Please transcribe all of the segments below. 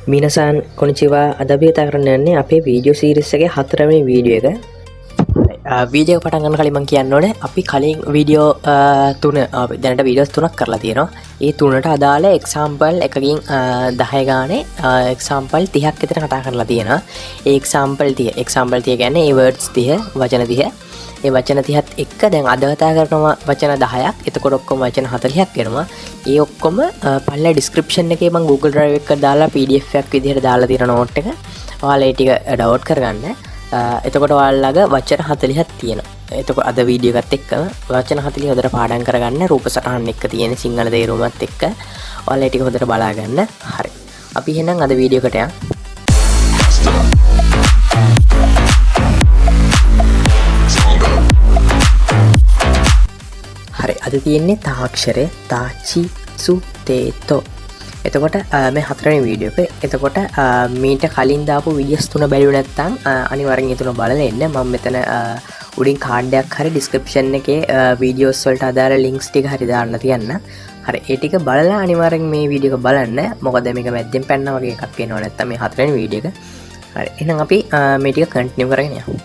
මිනසන් කොනිචිවා අද අපි කතා කරන්න යන්නේ අපේ වීඩියෝ සීරීස් එකේ 4 වෙනි වීඩියෝ එක. වීඩියෝ පටන් ගන්න කලින් මම කියන්න ඕනේ අපි කලින් වීඩියෝ තුන දැනට වීඩියෝස් තුනක් කරලා තියෙනවා. ඒ තුනට අදාළ එක්සැම්පල් එකකින් 10 ගානේ එක්සැම්පල් 30ක් විතර කතා කරලා තියෙනවා. ඒ එක්සැම්පල් 30 කියන්නේ ඒ වර්ඩ්ස් 30 වචන 30. ඒ වචන 30ත් එක්ක දැන් අද කතා කරනවා වචන 10ක්. එතකොට ඔක්කොම වචන 40ක් වෙනවා. ඒ ඔක්කොම පල්ලා ඩිස්ක්‍රිප්ෂන් එකේ මම Google Drive එක දාලා PDF එකක් විදිහට දාලා තියෙන නෝට් එක. ඔයාලා ඒ ටික ඩවුන්ලෝඩ් කරගන්න. එතකොට ඔයාලගේ වචන 40ක් තියෙනවා. එතකොට අද වීඩියෝ එකත් එක්ක වචන 40 හොඳට පාඩම් කරගන්න රූප සටහන් එක්ක තියෙන සිංහල තේරුමත් එක්ක ඔයාලා ඒ ටික හොඳට බලා ගන්න. හරි. අපි එහෙනම් අද වීඩියෝ එකට යමු. හරි අද තියෙන්නේ තාක්ෂරය තාචි සු තේතෝ. එතකොට මේ හතරවෙනි වීඩියෝ එක. එතකොට මීට කලින් දාපු වීඩියෝස් තුන බැලුවේ නැත්නම් අනිවාර්යෙන් ඒ තුන බලලා ඉන්න. මම මෙතන උඩින් කාඩ් එකක් හරි ඩිස්ක්‍රිප්ෂන් එකේ වීඩියෝස් වලට අදාළ ලින්ක්ස් ටික හරි දාන්න තියන්න. හරි ඒ ටික බලලා අනිවාර්යෙන් මේ වීඩියෝ එක බලන්න. මොකද මේක මැද්දෙන් පැන්නා වගේ එකක් වෙනවා නැත්නම් මේ හතරවෙනි වීඩියෝ එක. හරි එහෙනම් අපි මේ ටික කන්ටිනියු කරගෙන යමු.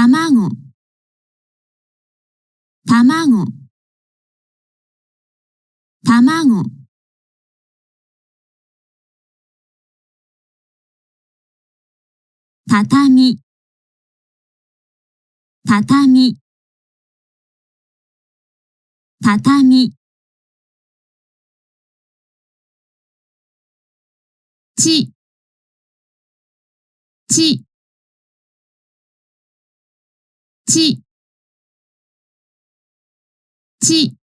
卵、卵、卵、畳、畳、畳、ち、ち、ち、ち、ち、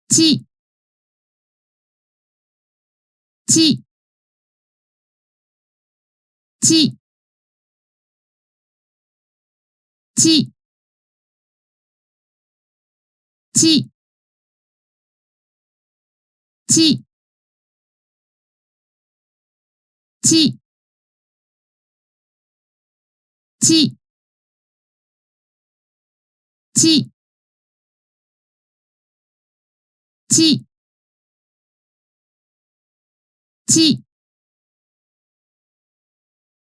ち、ち、ち、ち、ち、ち、ち、ち、ち、ち、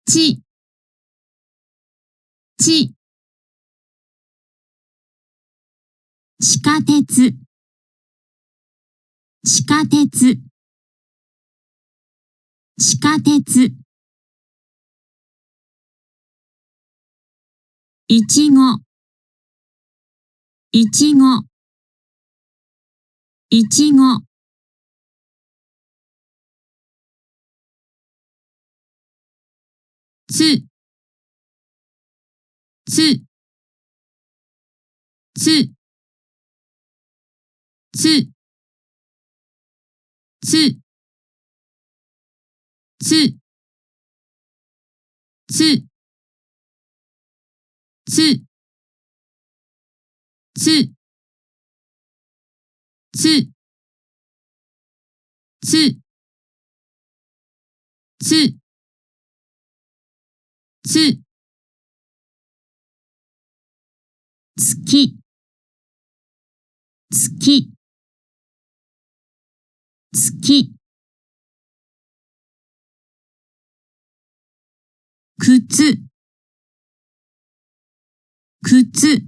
ち、ち、地下鉄、地下鉄、地下鉄、いちご、いちご、いちご、つ、つ、つ、つ、つ、つ、つ、つ、つ、つ、つ、つ、つ、月、月、月、靴、靴、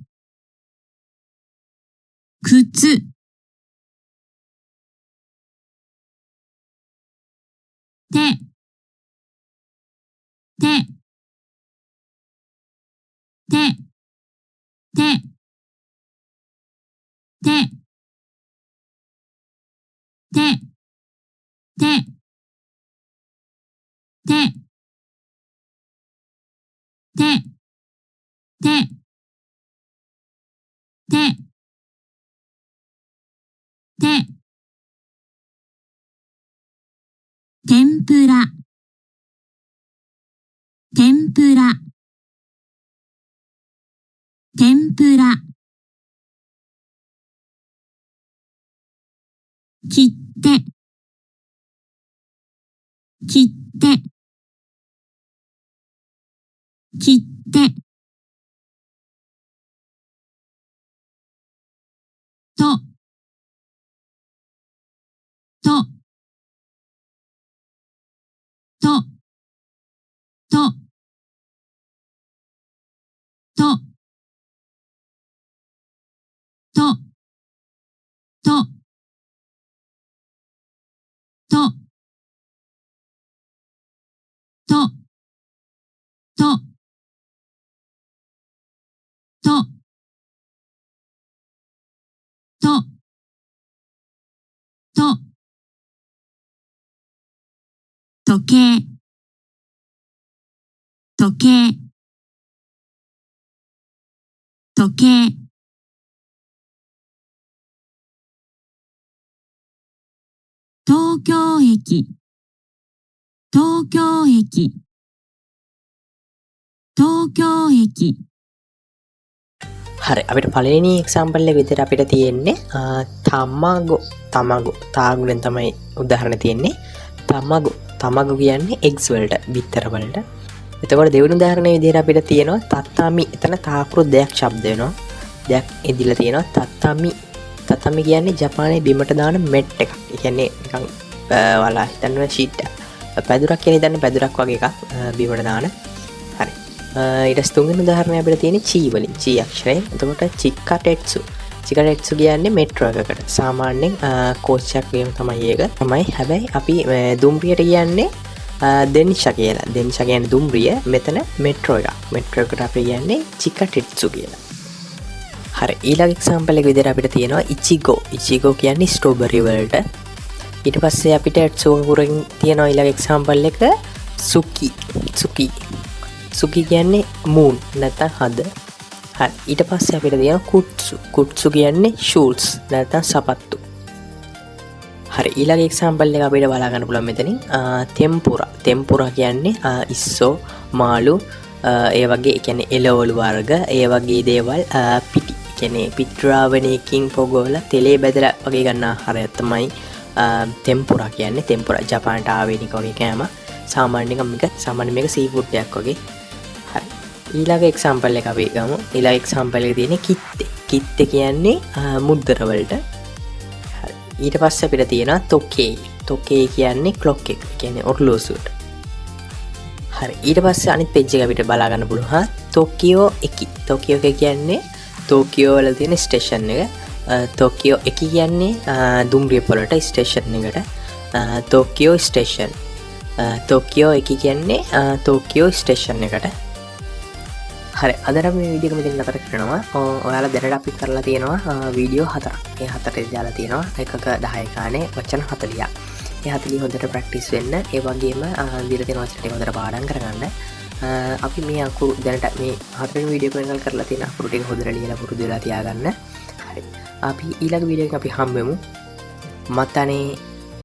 靴、手、手、手、手、手、手、手、手、手、手、手、手、天ぷら、天ぷら、天ぷら、切って、切って、切って、と、と、と、と、と、と、と、と、と、と、と、と、と、時計、時計、時計、東京駅、東京駅、東京駅。හරි අපිට පළවෙනි එක්සාම්පල් එක විදිහට අපිට තියෙන්නේ තමාගෝ තාගුණෙන් තමයි උදාහරණ තියෙන්නේ තමාගෝ කියන්නේ eggs වලට බිත්තර වලට. එතකොට දෙවෙනි උදාහරණය විදිහට අපිට තියෙනවා තත්තාමි. එතන තාපුරු දෙයක් ශබ්ද වෙනවා. දෙයක් ඉදිලා තියෙනවා තත්තාමි කියන්නේ ජපානයේ බිමට දාන මෙට් එකක්. ඒ කියන්නේ නිකන් වලා හිතන්න ෂීට් පැදුරක් කියන හිතන්න පැදුරක් වගේ එකක් බිමට දාන. හරි. ඊට තුන්වෙනි උදාහරණය අපිට තියෙන්නේ චී වලින් චී අක්ෂරයෙන්. එතකොට චික්කටෙට්සු කියන්නේ මෙට්‍රෝ එකකට. සාමාන්‍යයෙන් කෝච් එකක් වගේම තමයි ඒක. තමයි හැබැයි අපි දුම්රියට කියන්නේ දෙන්ෂා කියලා. දෙන්ෂා කියන්නේ දුම්රිය. මෙතන මෙට්‍රෝ එකක්. මෙට්‍රෝ එකට අපි කියන්නේ චික්කටෙට්සු කියලා. හරි. ඊළඟ එක්සැම්පල් එක විදිහට අපිට තියෙනවා ඉචිගෝ කියන්නේ ස්ට්‍රෝබෙරි වලට. ඊට පස්සේ අපිට එට්සුගුරෙන් තියෙනවා ඊළඟ එක්සැම්පල් එක සුකි කියන්නේ මූන් නැත්නම් හද. හරි. ඊට පස්සේ අපිට තියෙනවා කුට්සු කියන්නේ ෂූල්ස් නැත්නම් සපත්තු. හරි. ඊළඟ එක්සැම්පල් එක අපිට බලා ගන්න පුළුවන් මෙතනින් ටෙම්පුරා කියන්නේ ඉස්සෝ මාළු ඒ වගේ කියන්නේ එළවලු වර්ග ඒ වගේ දේවල් පිටි කියන්නේ පිට්‍රාවණයකින් පොගවලා තෙලේ බැදලා වගේ ගන්න ආහාරය තමයි ටෙම්පුරා කියන්නේ. ටෙම්පුරා ජපානට ආවේනික වගේ කෑම. සාමාන්‍යයෙන් මේක සී ෆුඩ් එකක් වගේ. හරි. ඊළඟ එක්සැම්පල් එක අපි ගමු. ඊළඟ එක්සැම්පල් එකේ තියෙන්නේ කිත්තේ කියන්නේ මුද්දර වලට. හරි. ඊට පස්සේ අපිට තියෙනවා තොකේ කියන්නේ ක්ලොක් එක. කියන්නේ ඔරලෝසුවට. හරි. ඊට පස්සේ අනිත් පේජ් එක අපිට බලා ගන්න පුළුවන්. ටෝකියෝ එක කියන්නේ ටෝකියෝ වල තියෙන ස්ටේෂන් එක. ටෝකියෝ එක කියන්නේ දුම්රිය පොළට ස්ටේෂන් එකට. Tokyo station. ටෝකියෝ එක කියන්නේ ටෝකියෝ ස්ටේෂන් එකට. හරි. අද අපි මේ වීඩියෝ එක මෙතන නතර කරනවා. ඔයාලා දැනට අපි කරලා තියෙනවා වීඩියෝ 4ක්. ඒ 4ට දාලා තියෙනවා එකක 10 ගානේ වචන 40ක්. ඒ 40 හොඳට ප්‍රැක්ටිස් වෙන්න. ඒ වගේම දීලා තියෙන වචන ටික හොඳට පාඩම් කරගන්න. අපි මේ අකුරු දැනට මේ 4 වෙනි වීඩියෝ එකෙන් කරලා තියෙන අකුරු ටික හොඳට ලියලා පුරුදු වෙලා තියාගන්න. හරි. අපි ඊළඟ වීඩියෝ එකෙන් අපි හම්බෙමු. මතනේ